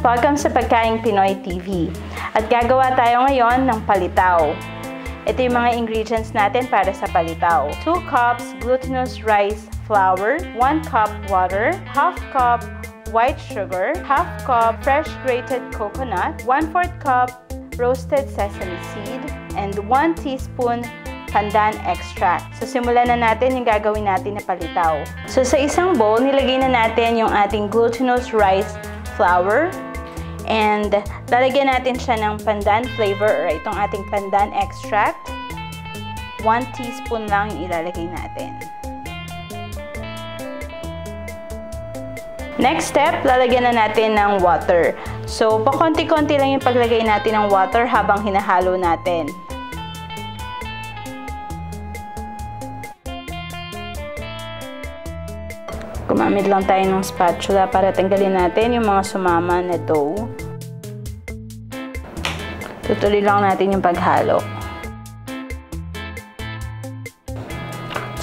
Welcome sa Pagkaing Pinoy TV. At gagawa tayo ngayon ng palitaw. Ito yung mga ingredients natin para sa palitaw. 2 cups glutinous rice flour, 1 cup water, half cup white sugar, half cup fresh grated coconut, 1/4 cup roasted sesame seed, and 1 teaspoon pandan extract. So, simulan na natin yung gagawin natin na palitaw. So, sa isang bowl, nilagay na natin yung ating glutinous rice flour. And, lalagyan natin siya ng pandan flavor or itong ating pandan extract. 1 teaspoon lang yung ilalagay natin. Next step, lalagyan na natin ng water. So, pakonti-konti lang yung paglagay natin ng water habang hinahalo natin. Gumamit lang tayo ng spatula para tanggalin natin yung mga sumama na dough. Tutuloy lang natin yung paghalo.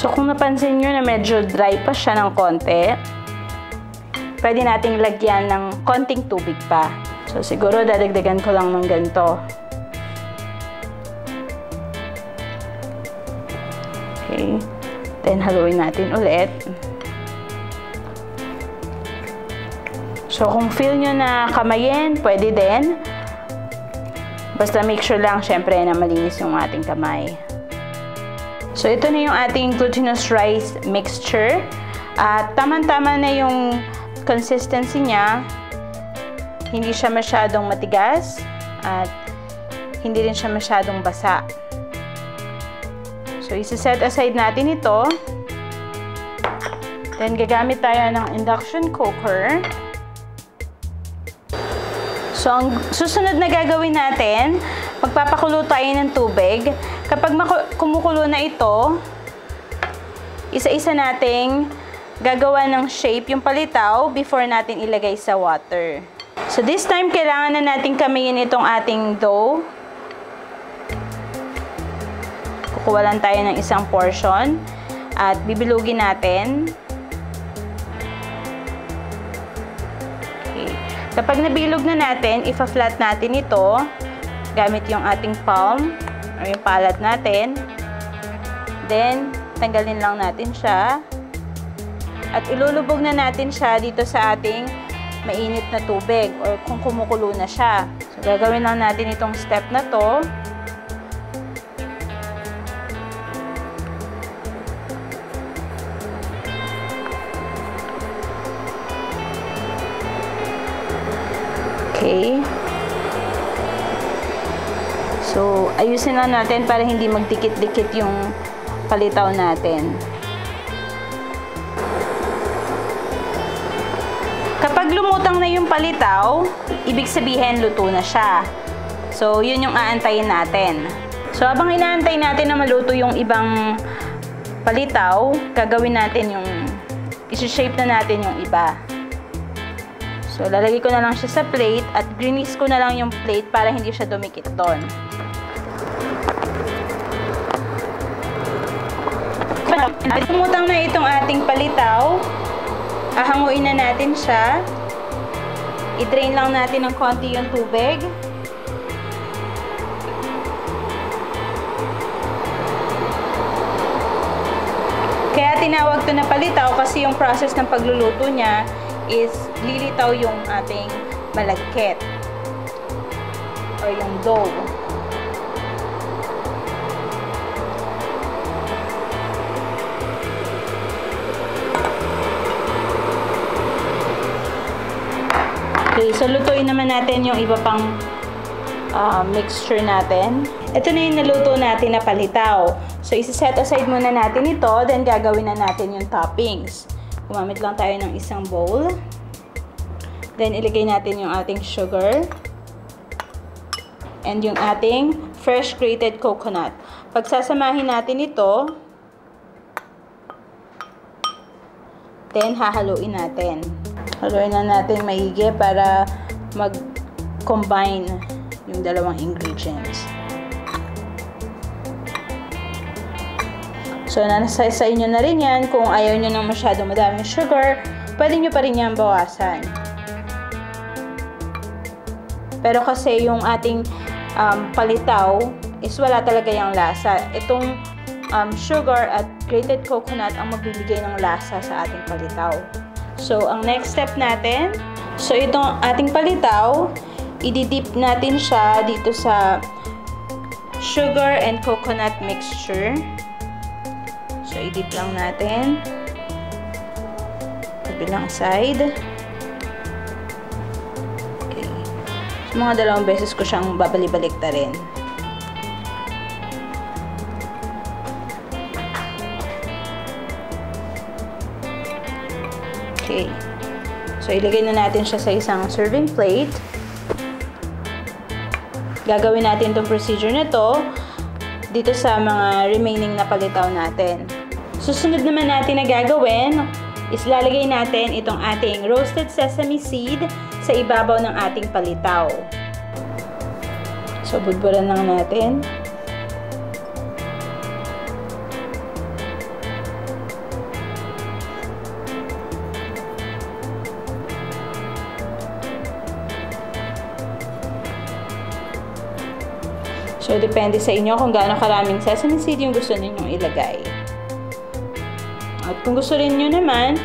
So, kung napansin nyo na medyo dry pa siya ng konti, pwede nating lagyan ng konting tubig pa. So, siguro dadagdagan ko lang ng ganito. Okay. Then, haluin natin ulit. So, kung feel nyo na kamayin, pwede din. Basta make sure lang, syempre, na malinis yung ating kamay. So, ito na yung ating glutinous rice mixture. At tamang-tama na yung consistency niya. Hindi siya masyadong matigas. At hindi rin siya masyadong basa. So, isi-set aside natin ito. Then, gagamit tayo ng induction cooker. So, ang susunod na gagawin natin, magpapakulo tayo ng tubig. Kapag kumukulo na ito, isa-isa nating gagawa ng shape yung palitaw before natin ilagay sa water. So, this time, kailangan na natin kamayin itong ating dough. Kukuha lang tayo ng isang portion at bibilugin natin. Kapag nabilog na natin, ipa-flat natin ito gamit yung ating palm or yung palad natin. Then, tanggalin lang natin siya. At ilulubog na natin siya dito sa ating mainit na tubig or kung kumukulo na siya. So, gagawin lang natin itong step na to. Okay. So, ayusin lang natin para hindi magdikit-dikit yung palitaw natin. Kapag lumutang na yung palitaw, ibig sabihin luto na siya. So, yun yung aantayin natin. So, habang inaantay natin na maluto yung ibang palitaw, gagawin natin yung isi-shape na natin yung iba. So, lalagay ko na lang siya sa plate at grease ko na lang yung plate para hindi siya dumikit doon. Lumutang na itong ating palitaw. Ahanguin na natin siya. I-drain lang natin ng konti yung tubig. Kaya tinawag to na palitaw kasi yung process ng pagluluto niya is lilitaw yung ating malagkit or yung dough. Okay, so lutuin naman natin yung iba pang mixture natin. Ito na yung naluto natin na palitaw. So, isi-set aside muna natin ito, then gagawin na natin yung toppings. Gumamit lang tayo ng isang bowl. Then, ilagay natin yung ating sugar. And yung ating fresh grated coconut. Pagsasamahin natin ito, then hahaluin natin. Haluin na natin maigi para mag-combine yung dalawang ingredients. So, nasa sa inyo na rin yan. Kung ayaw nyo ng masyadong madaming sugar, pwede nyo pa rin yan bawasan. Pero kasi yung ating palitaw is wala talaga yung lasa. Itong sugar at grated coconut ang magbibigay ng lasa sa ating palitaw. So, ang next step natin, so itong ating palitaw, i-dip natin siya dito sa sugar and coconut mixture. So, i-dip lang natin. Kabilang side. Okay. So, mga 2 beses ko siyang babalik-balik ta rin. Okay. So, ilagay na natin siya sa isang serving plate. Gagawin natin itong procedure na to dito sa mga remaining na palitaw natin. Susunod naman natin na gagawin is lalagay natin itong ating roasted sesame seed sa ibabaw ng ating palitaw. So, budburan lang natin. So, depende sa inyo kung gaano karaming sesame seed yung gusto ninyong ilagay. At kung gusto rin nyo naman,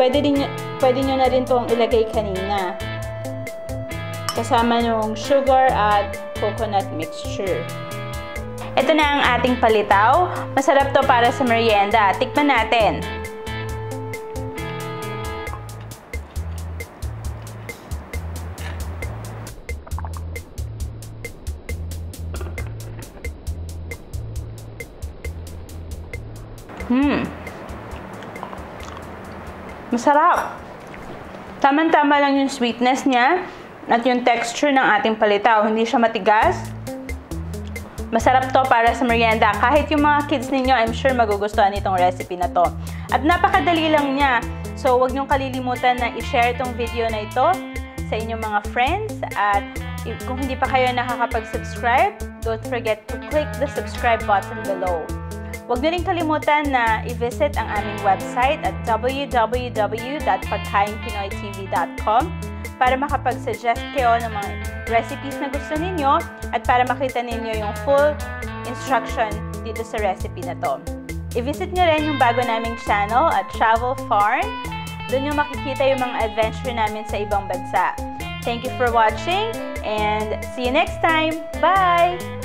pwede nyo na rin itong ilagay kanina. Kasama yung sugar at coconut mixture. Ito na ang ating palitaw. Masarap to para sa merienda. Tikman natin. Masarap. Tama-tama lang yung sweetness niya at yung texture ng ating palitaw. Hindi siya matigas. Masarap to para sa merienda. Kahit yung mga kids ninyo, I'm sure magugustuhan itong recipe na to. At napakadali lang niya. So, huwag niyong kalilimutan na i-share itong video na ito sa inyong mga friends. At kung hindi pa kayo nakakapag-subscribe, don't forget to click the subscribe button below. Huwag niyo rin kalimutan na i-visit ang aming website at www.pagkainpinoytv.com para makapag-suggest kayo ng mga recipes na gusto ninyo at para makita ninyo yung full instruction dito sa recipe na to. I-visit nyo rin yung bago naming channel at Travel Farm. Doon yung makikita yung mga adventure namin sa ibang bansa. Thank you for watching and see you next time. Bye!